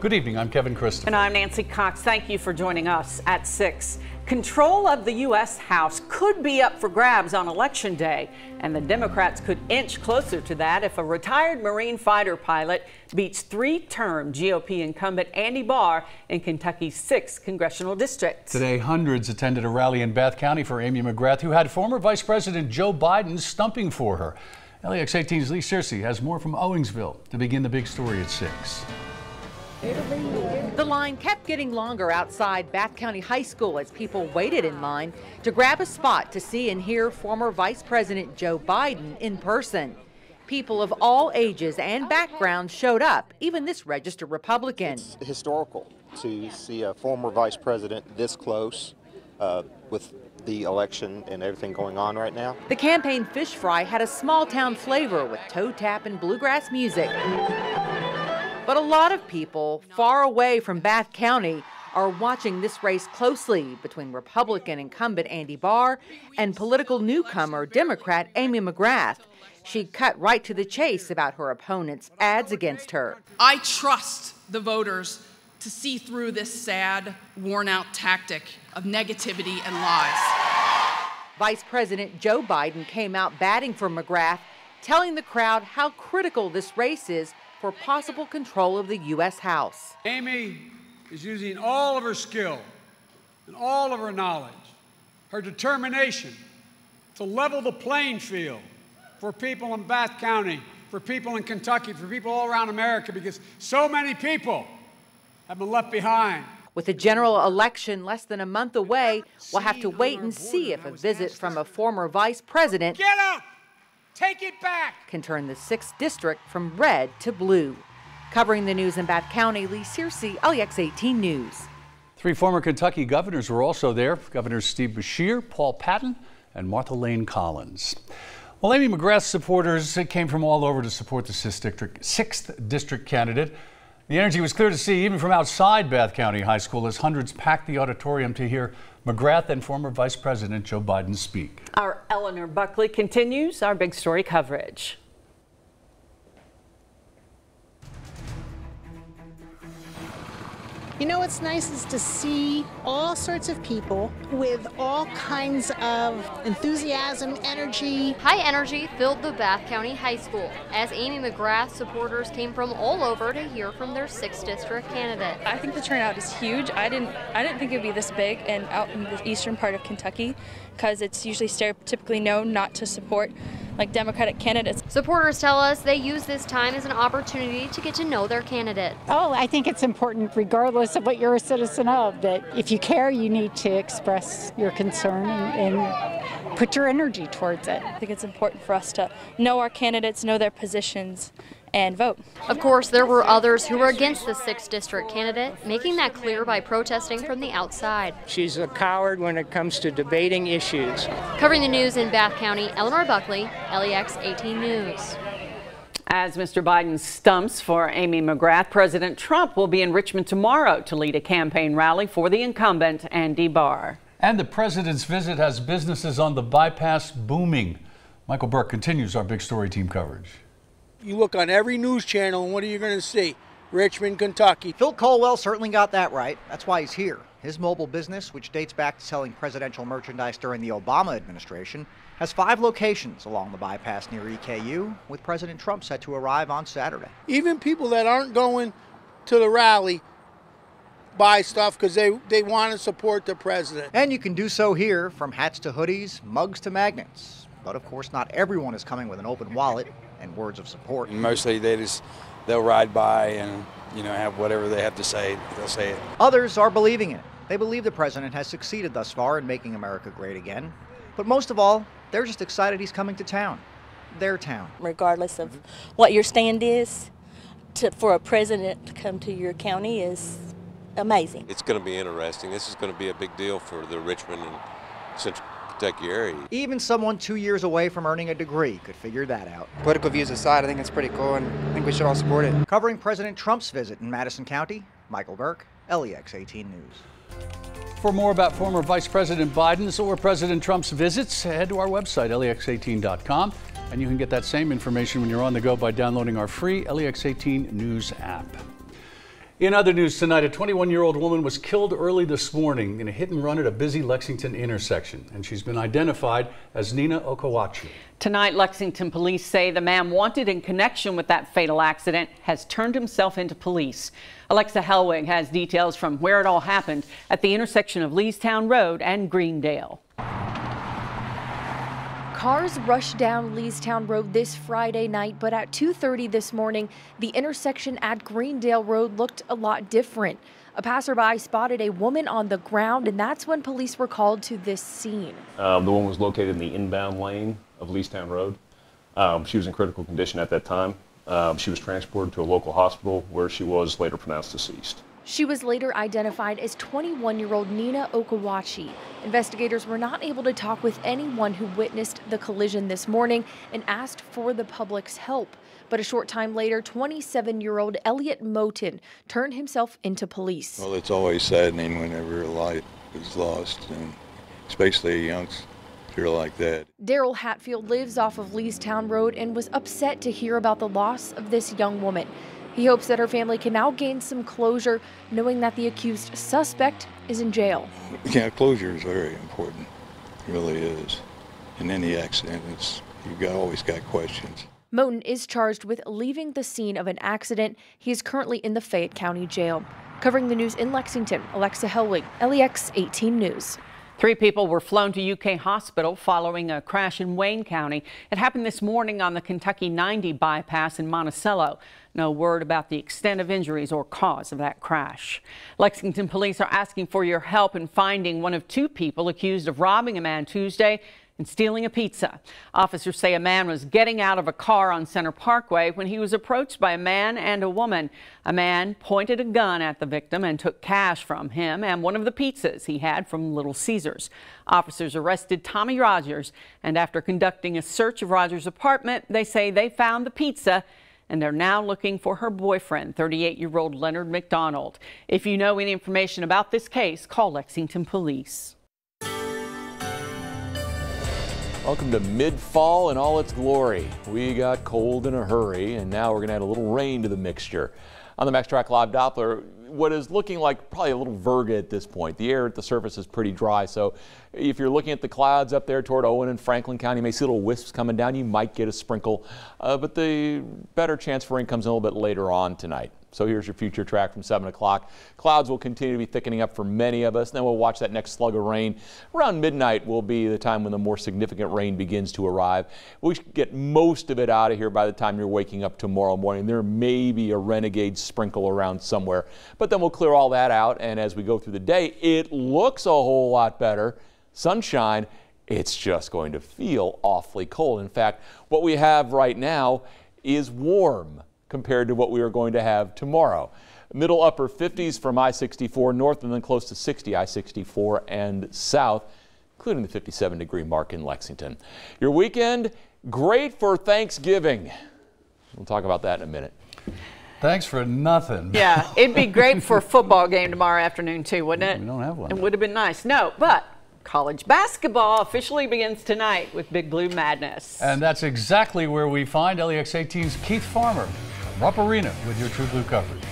Good evening, I'm Kevin Christopher. And I'm Nancy Cox. Thank you for joining us at 6. Control of the U.S. House could be up for grabs on Election Day, and the Democrats could inch closer to that if a retired Marine fighter pilot beats 3-term GOP incumbent Andy Barr in Kentucky's 6th congressional district. Today, hundreds attended a rally in Bath County for Amy McGrath, who had former Vice President Joe Biden stumping for her. LEX 18's Lee Searcy has more from Owingsville to begin the big story at 6. The line kept getting longer outside Bath County High School as people waited in line to grab a spot to see and hear former Vice President Joe Biden in person. People of all ages and backgrounds showed up, even this registered Republican. It's historical to see a former vice president this close with the election and everything going on right now. The campaign fish fry had a small town flavor with toe tap and bluegrass music. But a lot of people far away from Bath County are watching this race closely between Republican incumbent Andy Barr and political newcomer Democrat Amy McGrath. She cut right to the chase about her opponent's ads against her. I trust the voters to see through this sad, worn-out tactic of negativity and lies. Vice President Joe Biden came out batting for McGrath, telling the crowd how critical this race is for possible control of the U.S. House. Amy is using all of her skill and all of her knowledge, her determination to level the playing field for people in Bath County, for people in Kentucky, for people all around America, because so many people have been left behind. With the general election less than a month away, we'll have to wait and see if a visit from a former vice president Get up! Take it back! Can turn the 6th district from red to blue. Covering the news in Bath County, Lee Searcy, LEX 18 News. 3 former Kentucky governors were also there. Governors Steve Beshear, Paul Patton, and Martha Lane Collins. Well, Amy McGrath's supporters came from all over to support the 6th district candidate. The energy was clear to see even from outside Bath County High School as hundreds packed the auditorium to hear McGrath and former Vice President Joe Biden speak. Our Eleanor Buckley continues our big story coverage. You know what's nice is to see all sorts of people with all kinds of enthusiasm, energy. High energy filled the Bath County High School as Amy McGrath supporters came from all over to hear from their 6th district candidate. I think the turnout is huge. I didn't think it'd be this big and out in the eastern part of Kentucky, because it's usually stereotypically known not to support like Democratic candidates. Supporters tell us they use this time as an opportunity to get to know their candidate. Oh, I think it's important, regardless of what you're a citizen of, that if you care, you need to express your concern and put your energy towards it. I think it's important for us to know our candidates, know their positions, and vote. Of course, there were others who were against the 6th district candidate, making that clear by protesting from the outside. She's a coward when it comes to debating issues. Covering the news in Bath County, Eleanor Buckley, LEX 18 News. As Mr. Biden stumps for Amy McGrath, President Trump will be in Richmond tomorrow to lead a campaign rally for the incumbent Andy Barr. And the president's visit has businesses on the bypass booming. Michael Burke continues our big story team coverage. You look on every news channel, and what are you going to see? Richmond, Kentucky. Phil Colwell certainly got that right. That's why he's here. His mobile business, which dates back to selling presidential merchandise during the Obama administration, has 5 locations along the bypass near EKU, with President Trump set to arrive on Saturday. Even people that aren't going to the rally buy stuff because they want to support the president. And you can do so here, from hats to hoodies, mugs to magnets. But of course, not everyone is coming with an open wallet and words of support. And mostly they'll ride by and have whatever they have to say, they'll say it. Others are believing in it. They believe the president has succeeded thus far in making America great again. But most of all, they're just excited he's coming to town, their town. Regardless of what your stand is, for a president to come to your county is amazing. It's going to be interesting. This is going to be a big deal for the Richmond and Central Kentucky area. Even someone 2 years away from earning a degree could figure that out. Political views aside, I think it's pretty cool, and I think we should all support it. Covering President Trump's visit in Madison County, Michael Burke, LEX 18 News. For more about former Vice President Biden's or President Trump's visits, head to our website, lex18.com, and you can get that same information when you're on the go by downloading our free LEX 18 News app. In other news tonight, a 21-year-old woman was killed early this morning in a hit and run at a busy Lexington intersection, and she's been identified as Nina Okawachi. Tonight, Lexington police say the man wanted in connection with that fatal accident has turned himself into police. Alexa Hellwig has details from where it all happened at the intersection of Leestown Road and Greendale. Cars rushed down Leestown Road this Friday night, but at 2:30 this morning, the intersection at Greendale Road looked a lot different. A passerby spotted a woman on the ground, and that's when police were called to this scene. The woman was located in the inbound lane of Leestown Road. She was in critical condition at that time. She was transported to a local hospital where she was later pronounced deceased. She was later identified as 21-year-old Nina Okawachi. Investigators were not able to talk with anyone who witnessed the collision this morning and asked for the public's help. But a short time later, 27-year-old Elliot Moten turned himself into police. Well, it's always saddening whenever a life is lost, and especially a youngster like that. Daryl Hatfield lives off of Leestown Road and was upset to hear about the loss of this young woman. He hopes that her family can now gain some closure, knowing that the accused suspect is in jail. Yeah, closure is very important. It really is. In any accident, you've always got questions. Moten is charged with leaving the scene of an accident. He is currently in the Fayette County Jail. Covering the news in Lexington, Alexa Hellwig, LEX 18 News. 3 people were flown to UK hospital following a crash in Wayne County. It happened this morning on the Kentucky 90 bypass in Monticello. No word about the extent of injuries or cause of that crash. Lexington police are asking for your help in finding one of 2 people accused of robbing a man Tuesday and stealing a pizza. Officers say a man was getting out of a car on Center Parkway when he was approached by a man and a woman. A man pointed a gun at the victim and took cash from him and one of the pizzas he had from Little Caesars. Officers arrested Tommy Rogers, and after conducting a search of Rogers' apartment, they say they found the pizza, and they're now looking for her boyfriend, 38-year-old Leonard McDonald. If you know any information about this case, call Lexington Police. Welcome to mid-fall in all its glory. We got cold in a hurry, and now we're going to add a little rain to the mixture. On the MaxTrack Live Doppler, what is looking like probably a little virga at this point. The air at the surface is pretty dry, so if you're looking at the clouds up there toward Owen and Franklin County, you may see little wisps coming down. You might get a sprinkle, but the better chance for rain comes in a little bit later on tonight. So here's your future track from 7 o'clock. Clouds will continue to be thickening up for many of us. And then we'll watch that next slug of rain. Around midnight will be the time when the more significant rain begins to arrive. We should get most of it out of here by the time you're waking up tomorrow morning. There may be a renegade sprinkle around somewhere, but then we'll clear all that out. And as we go through the day, it looks a whole lot better. Sunshine, it's just going to feel awfully cold. In fact, what we have right now is warm compared to what we are going to have tomorrow. Middle upper 50s from I-64 north and then close to 60 I-64 and south, including the 57-degree mark in Lexington. Your weekend, great for Thanksgiving. We'll talk about that in a minute. Thanks for nothing. Yeah, it'd be great for a football game tomorrow afternoon too, wouldn't it? We don't have one. It would have been nice. No, but college basketball officially begins tonight with Big Blue Madness. And that's exactly where we find LEX 18's Keith Farmer, Rupp Arena, with your True Blue coverage.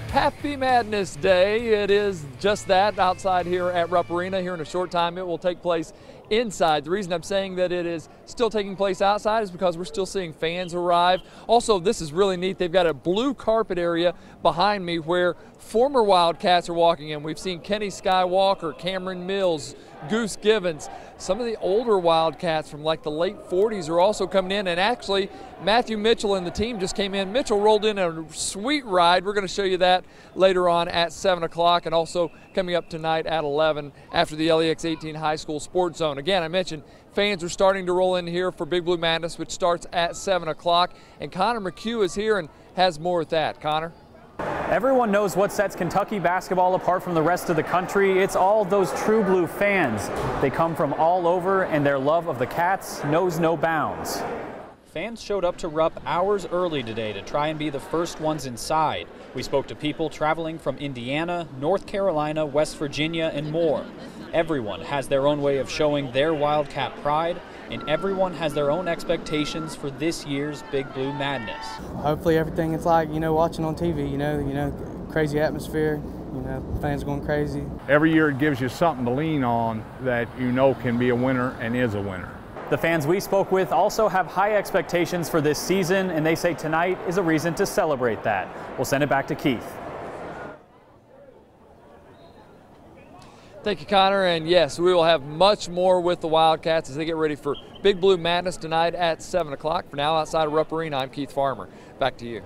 Happy Madness Day. It is just that outside here at Rupp Arena. Here in a short time, it will take place inside. The reason I'm saying that it is still taking place outside is because we're still seeing fans arrive. Also, this is really neat. They've got a blue carpet area behind me where former Wildcats are walking in. We've seen Kenny Skywalker, Cameron Mills, Goose Givens. Some of the older Wildcats from like the late 40s are also coming in, and actually Matthew Mitchell and the team just came in. Mitchell rolled in a sweet ride. We're going to show you that later on at 7 o'clock and also coming up tonight at 11 after the LEX 18 High School Sports Zone. Again, I mentioned fans are starting to roll in here for Big Blue Madness, which starts at 7 o'clock, and Connor McHugh is here and has more with that. Connor? Everyone knows what sets Kentucky basketball apart from the rest of the country. It's all those True Blue fans. They come from all over, and their love of the Cats knows no bounds. Fans showed up to Rupp hours early today to try and be the first ones inside. We spoke to people traveling from Indiana, North Carolina, West Virginia, and more. Everyone has their own way of showing their Wildcat pride, and everyone has their own expectations for this year's Big Blue Madness. Hopefully everything is like, watching on TV, crazy atmosphere, fans going crazy. Every year it gives you something to lean on that can be a winner and is a winner. The fans we spoke with also have high expectations for this season, and they say tonight is a reason to celebrate that. We'll send it back to Keith. Thank you, Connor. And yes, we will have much more with the Wildcats as they get ready for Big Blue Madness tonight at 7 o'clock. For now, outside of Rupp Arena, I'm Keith Farmer. Back to you.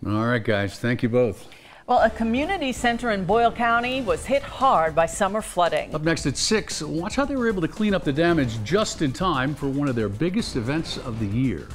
All right, guys. Thank you both. Well, a community center in Boyle County was hit hard by summer flooding. Up next at 6, watch how they were able to clean up the damage just in time for one of their biggest events of the year.